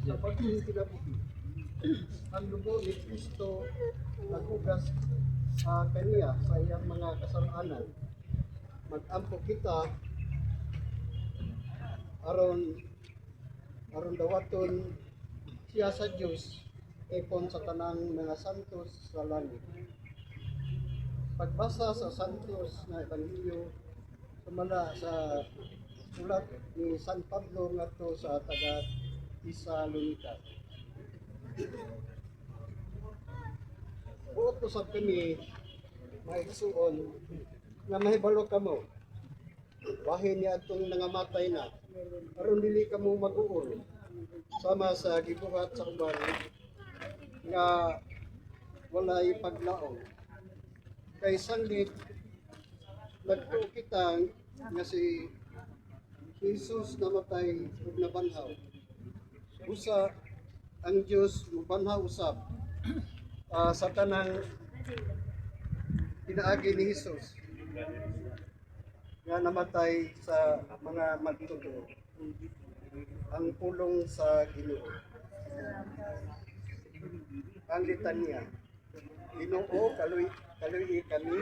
Sa pagiging kinabuhi, ang dugo ni Kristo naghugas kaniya sa iyang mga kasalanan. Mag-ampo kita aron dawaton siya sa Dios ipon sa tanang mga santos sa langit. Pagbasa sa santos na ebanghelyo sumala sa sulat ni San Pablo ngadto sa taga Tesalonica. Buot usab kami maigsuon nga mahibalo kamo. Bahin niya atong nangamatay na aron dili kamo mag-uol sama sa gibuhat sa uban nga walay paglaom. Kay sanggit nagtuo kita nga si Jesus namatay ug nabanhaw. Usa ang Dios mubanhaw usab sa tanang pinaagi ni Jesus nga namatay sa mga magtutuo. Ang pulong sa Ginoo. Ang litanya. Ginoo kaluy kami.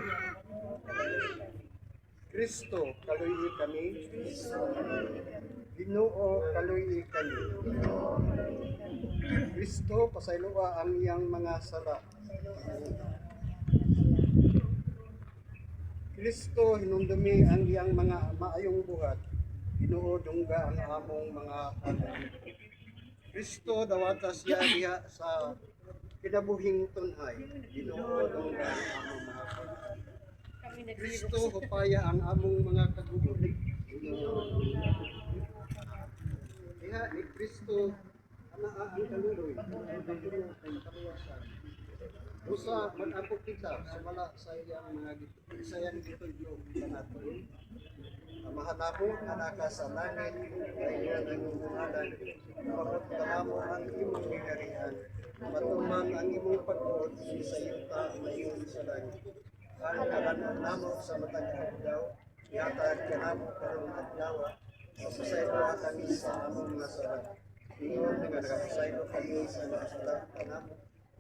Kristo kaluy kami. Ginoo kaluy kami. Kristo pasayloa ang iyang mga sala. Kristo hinumdumi ang iyang mga maayong buhat. Ginoo dungga ang among mga alay. Kristo dawata siya diha sa kinabuhing tunhay. Ginoo dungga ang among mga alay. Kristo hupaya ang among mga kagubot. Diha ni Kristo anaa ang kaluloy, ang kaluloy kay kaluwasan. Usa mag-abot kita sumala sa iyang mga sayang gitudlo kanaton. Mahanamo anaka sa langit kay ang ngalan. Mapagtalamo ang imong gigarihan. Matuman ang imong pagbuot sa yuta mayon sa langit. Ang kalanon namo sa matag adlaw, ihatag kanamo karong adlaw. Pasaylo kami sa among mga sala. Ingon nga nagapasaylo kami sa mga sala kanamo.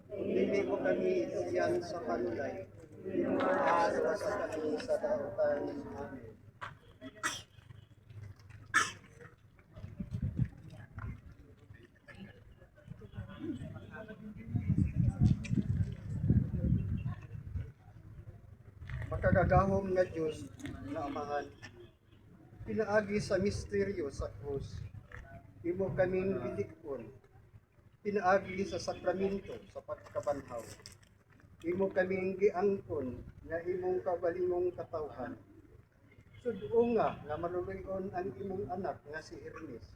Dili mo kami iyan sa panulay. Asa sa kami sa dautan. Amen. Makagagahom nga Diyos na Amahan, pinaagi sa misteryo sa krus, imo kaming gilikon, pinaagi sa sakramento sa pagkabanhaw, imo kaming giangkon nga imong kabalingong katawhan. Sudo nga maluluyon ang imong anak nga si Hermes,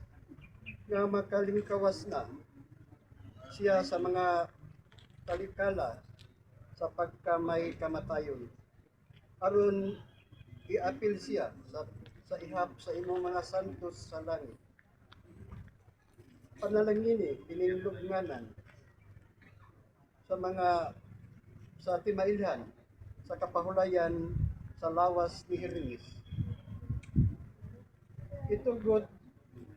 nga makalingkawas na siya sa mga talikala sa pagkamay kamatayon. Aron iapil siya sa ihap sa imong mga santos sa langit. Panalangini pinilugnanan sa timailhan sa kapahulayan sa lawas ni Hermes. Itugot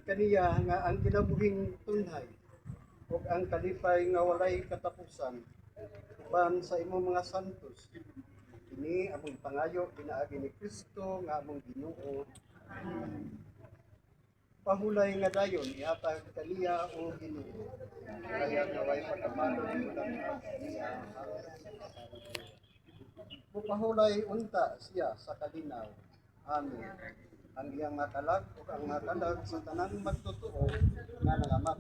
kaniya nga ang kinabuhing tunhay ug ang kalipay nga walay katapusan uban sa imong mga santos. Kini among pangayo pinaagi ni Kristo nga among Ginoo. Pahulay nga dayon ihatag kaniya o Ginoo. Kaya naway pagkamalon ulang kaniya. Mupahulay unta siya sa kalinaw. Amen. ang iyang matalag o ang matalag sa tanang magtotoo nga nangamat